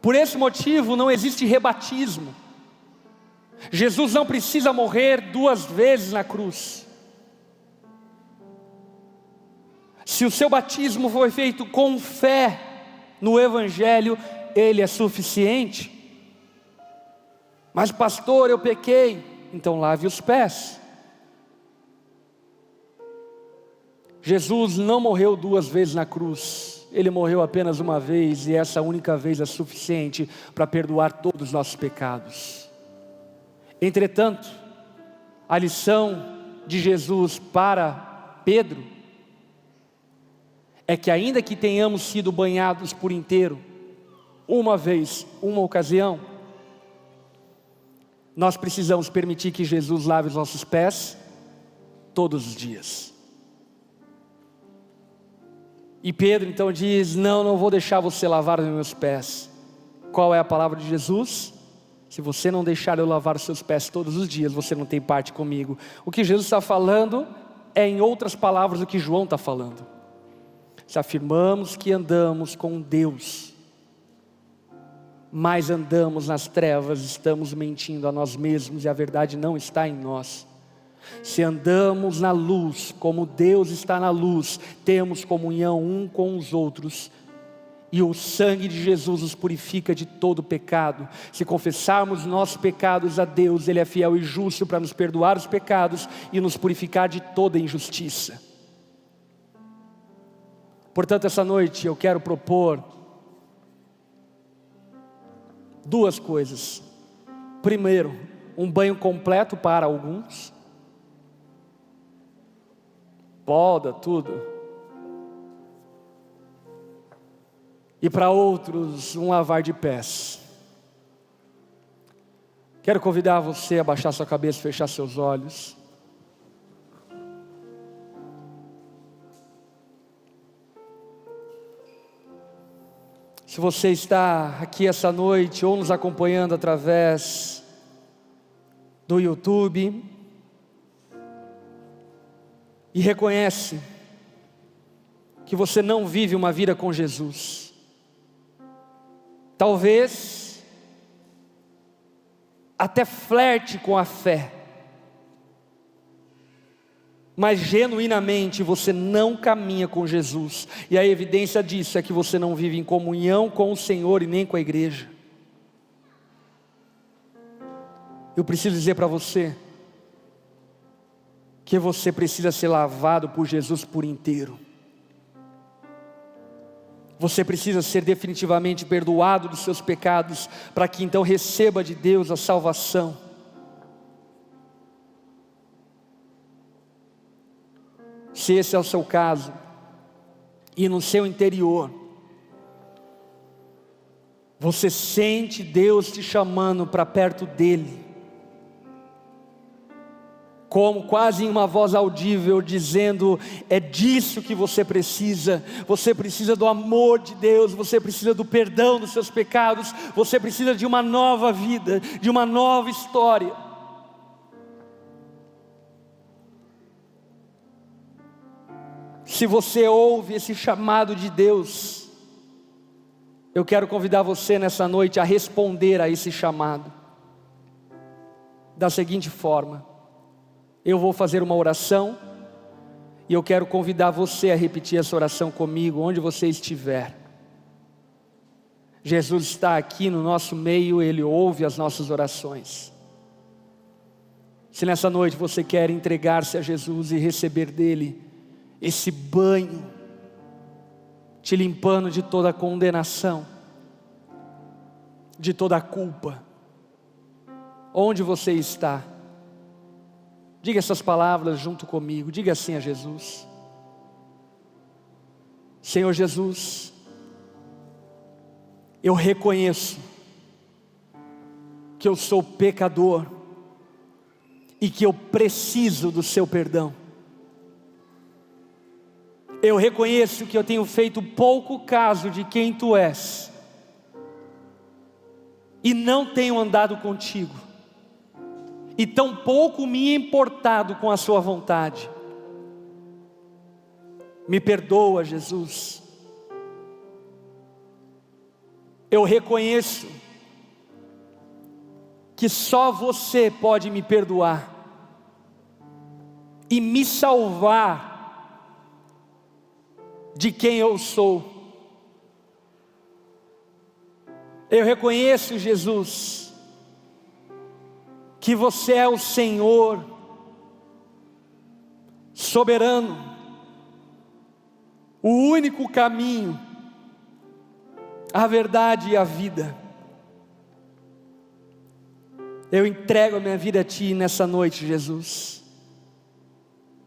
Por esse motivo não existe rebatismo. Jesus não precisa morrer 2 vezes na cruz. Se o seu batismo foi feito com fé no Evangelho, ele é suficiente. Mas pastor, eu pequei, então lave os pés. Jesus não morreu 2 vezes na cruz, Ele morreu apenas uma vez, e essa única vez é suficiente para perdoar todos os nossos pecados. Entretanto, a lição de Jesus para Pedro é que ainda que tenhamos sido banhados por inteiro, uma vez, uma ocasião, nós precisamos permitir que Jesus lave os nossos pés todos os dias. E Pedro então diz: não vou deixar você lavar os meus pés. Qual é a palavra de Jesus? Se você não deixar eu lavar os seus pés todos os dias, você não tem parte comigo. O que Jesus está falando é, em outras palavras, o que João está falando. Se afirmamos que andamos com Deus, mas andamos nas trevas, estamos mentindo a nós mesmos e a verdade não está em nós. Se andamos na luz, como Deus está na luz, temos comunhão um com os outros, e o sangue de Jesus nos purifica de todo pecado. Se confessarmos nossos pecados a Deus, Ele é fiel e justo para nos perdoar os pecados e nos purificar de toda injustiça. Portanto, essa noite eu quero propor 2 coisas. Primeiro, um banho completo para alguns, poda tudo, e para outros um lavar de pés. Quero convidar você a baixar sua cabeça, fechar seus olhos. Se você está aqui essa noite ou nos acompanhando através do YouTube e reconhece que você não vive uma vida com Jesus, talvez até flerte com a fé, mas genuinamente você não caminha com Jesus, e a evidência disso é que você não vive em comunhão com o Senhor e nem com a igreja. Eu preciso dizer para você que você precisa ser lavado por Jesus por inteiro. Você precisa ser definitivamente perdoado dos seus pecados, para que então receba de Deus a salvação. Se esse é o seu caso, e no seu interior você sente Deus te chamando para perto dEle, como quase em uma voz audível, dizendo: é disso que você precisa do amor de Deus, você precisa do perdão dos seus pecados, você precisa de uma nova vida, de uma nova história. se você ouve esse chamado de Deus, eu quero convidar você nessa noite a responder a esse chamado da seguinte forma: eu vou fazer uma oração e eu quero convidar você a repetir essa oração comigo, onde você estiver. Jesus está aqui no nosso meio, Ele ouve as nossas orações. Se nessa noite você quer entregar-se a Jesus e receber dEle esse banho, te limpando de toda a condenação, de toda a culpa, onde você está, diga essas palavras junto comigo, diga assim a Jesus: Senhor Jesus, eu reconheço que eu sou pecador e que eu preciso do seu perdão. Eu reconheço que eu tenho feito pouco caso de quem tu és e não tenho andado contigo, e tão pouco me importado com a sua vontade. Me perdoa, Jesus. Eu reconheço que só você pode me perdoar e me salvar de quem eu sou. Eu reconheço, Jesus, que você é o Senhor soberano, o único caminho, a verdade e a vida. Eu entrego a minha vida a Ti nessa noite, Jesus,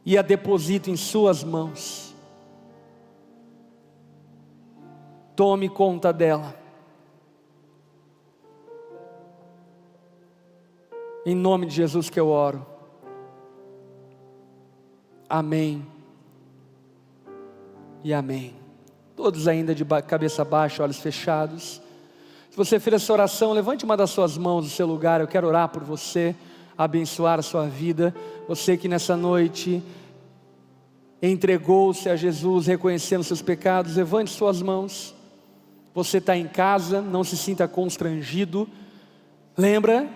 e a deposito em Suas mãos. Tome conta dela, em nome de Jesus que eu oro, amém e amém. Todos ainda de cabeça baixa, olhos fechados. Se você fez essa oração, levante uma das suas mãos do seu lugar. Eu quero orar por você, abençoar a sua vida. Você que nessa noite entregou-se a Jesus, reconhecendo seus pecados, levante suas mãos. Você está em casa, não se sinta constrangido. Lembra,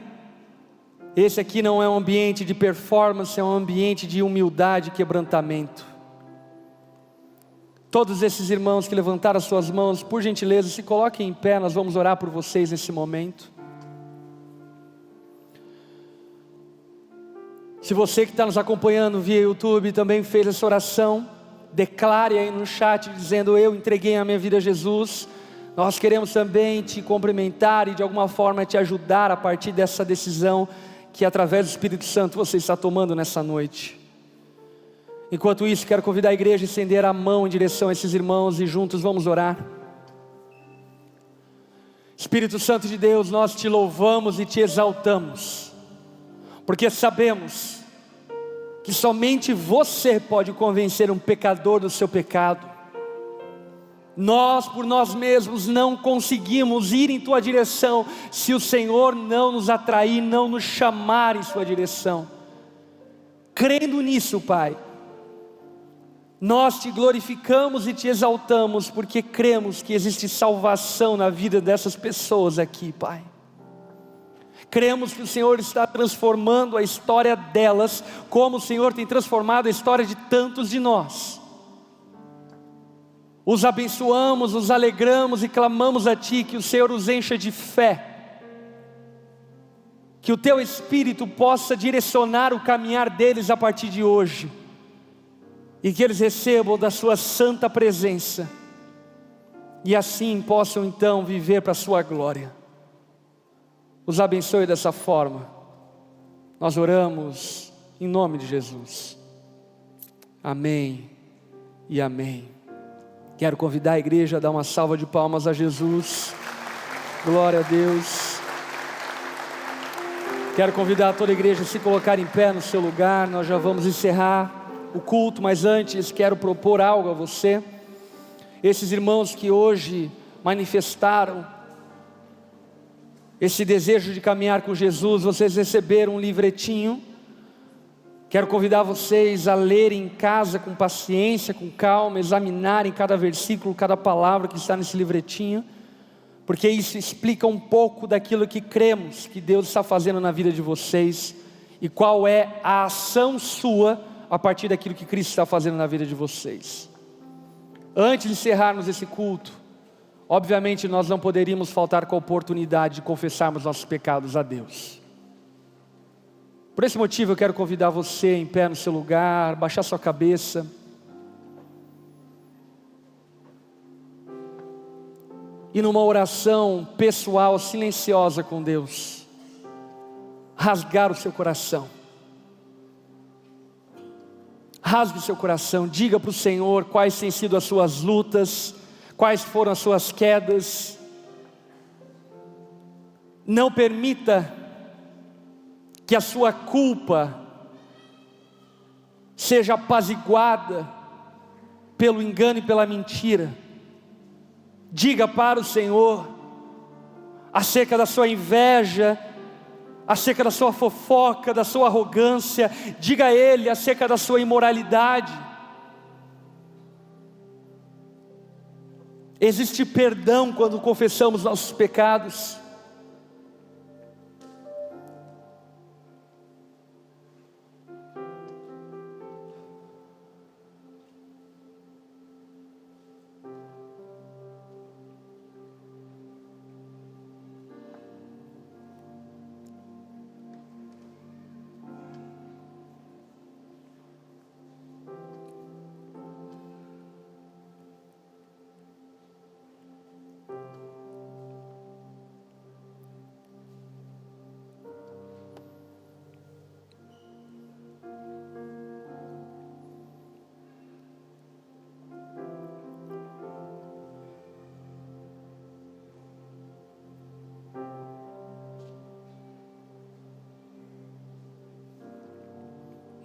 esse aqui não é um ambiente de performance, é um ambiente de humildade e quebrantamento. Todos esses irmãos que levantaram as suas mãos, por gentileza, se coloquem em pé, nós vamos orar por vocês nesse momento. Se você que está nos acompanhando via YouTube também fez essa oração, declare aí no chat dizendo: eu entreguei a minha vida a Jesus. Nós queremos também te cumprimentar e de alguma forma te ajudar a partir dessa decisão que através do Espírito Santo você está tomando nessa noite. Enquanto isso, quero convidar a igreja a estender a mão em direção a esses irmãos e juntos vamos orar. Espírito Santo de Deus, nós te louvamos e te exaltamos, porque sabemos que somente você pode convencer um pecador do seu pecado. Nós por nós mesmos não conseguimos ir em tua direção se o Senhor não nos atrair, não nos chamar em sua direção. Crendo nisso, Pai, nós te glorificamos e te exaltamos, porque cremos que existe salvação na vida dessas pessoas aqui, Pai. Cremos que o Senhor está transformando a história delas, como o Senhor tem transformado a história de tantos de nós. Os abençoamos, os alegramos e clamamos a Ti que o Senhor os encha de fé, que o Teu Espírito possa direcionar o caminhar deles a partir de hoje, e que eles recebam da Sua santa presença, e assim possam então viver para a Sua glória. Os abençoe dessa forma, nós oramos em nome de Jesus, amém e amém. Quero convidar a igreja a dar uma salva de palmas a Jesus. Glória a Deus. Quero convidar toda a igreja a se colocar em pé no seu lugar. Nós já vamos encerrar o culto, mas antes quero propor algo a você. Esses irmãos que hoje manifestaram esse desejo de caminhar com Jesus, vocês receberam um livretinho Quero convidar vocês a lerem em casa com paciência, com calma, examinarem cada versículo, cada palavra que está nesse livretinho, porque isso explica um pouco daquilo que cremos que Deus está fazendo na vida de vocês e qual é a ação sua a partir daquilo que Cristo está fazendo na vida de vocês. Antes de encerrarmos esse culto, obviamente nós não poderíamos faltar com a oportunidade de confessarmos nossos pecados a Deus. Por esse motivo eu quero convidar você em pé no seu lugar, baixar sua cabeça. E numa oração pessoal, silenciosa com Deus, rasgar o seu coração. Rasgue o seu coração, diga para o Senhor quais têm sido as suas lutas, quais foram as suas quedas. Não permita que a sua culpa seja apaziguada pelo engano e pela mentira. Diga para o Senhor acerca da sua inveja, acerca da sua fofoca, da sua arrogância. Diga a Ele acerca da sua imoralidade. Existe perdão quando confessamos nossos pecados.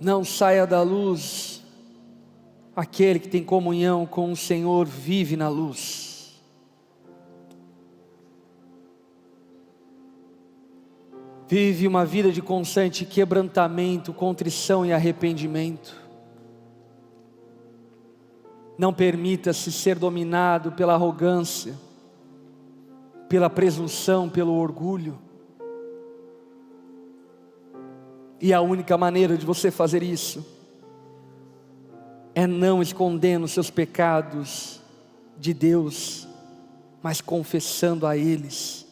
Não saia da luz. Aquele que tem comunhão com o Senhor vive na luz. Vive uma vida de constante quebrantamento, contrição e arrependimento. Não permita-se ser dominado pela arrogância, pela presunção, pelo orgulho. E a única maneira de você fazer isso é não escondendo os seus pecados de Deus, mas confessando a eles.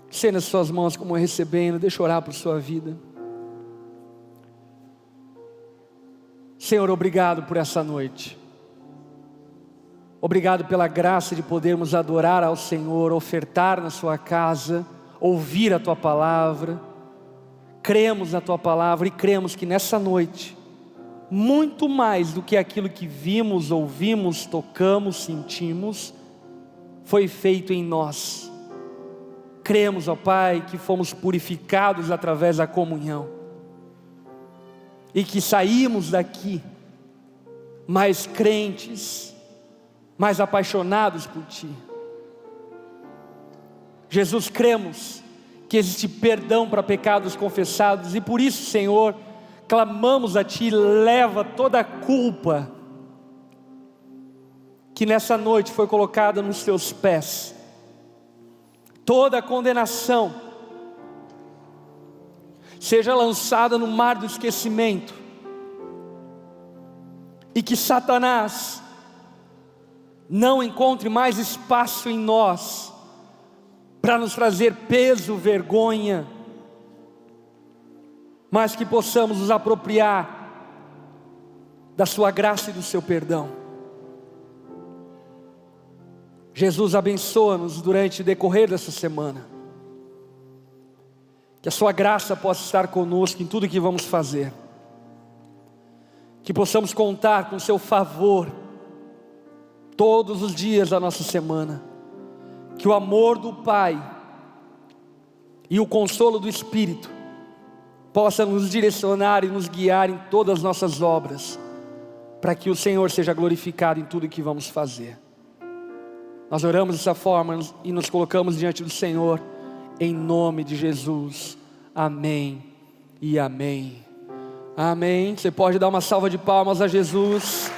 Estenda as suas mãos como recebendo, deixa eu orar por sua vida. Senhor, obrigado por essa noite. Obrigado pela graça de podermos adorar ao Senhor, ofertar na sua casa, ouvir a Tua palavra. Cremos na Tua palavra e cremos que nessa noite, muito mais do que aquilo que vimos, ouvimos, tocamos, sentimos, foi feito em nós. Cremos, ó Pai, que fomos purificados através da comunhão e que saímos daqui mais crentes, mais apaixonados por Ti. Jesus, cremos que existe perdão para pecados confessados e por isso, Senhor, clamamos a Ti, leva toda a culpa que nessa noite foi colocada nos Teus pés, toda a condenação seja lançada no mar do esquecimento e que Satanás não encontre mais espaço em nós para nos trazer peso, vergonha, mas que possamos nos apropriar da Sua graça e do Seu perdão. Jesus, abençoa-nos durante o decorrer dessa semana, que a Sua graça possa estar conosco em tudo que vamos fazer, que possamos contar com o Seu favor todos os dias da nossa semana, que o amor do Pai e o consolo do Espírito possa nos direcionar e nos guiar em todas as nossas obras, para que o Senhor seja glorificado em tudo que vamos fazer. Nós oramos dessa forma e nos colocamos diante do Senhor, em nome de Jesus. Amém e amém. Amém. Você pode dar uma salva de palmas a Jesus.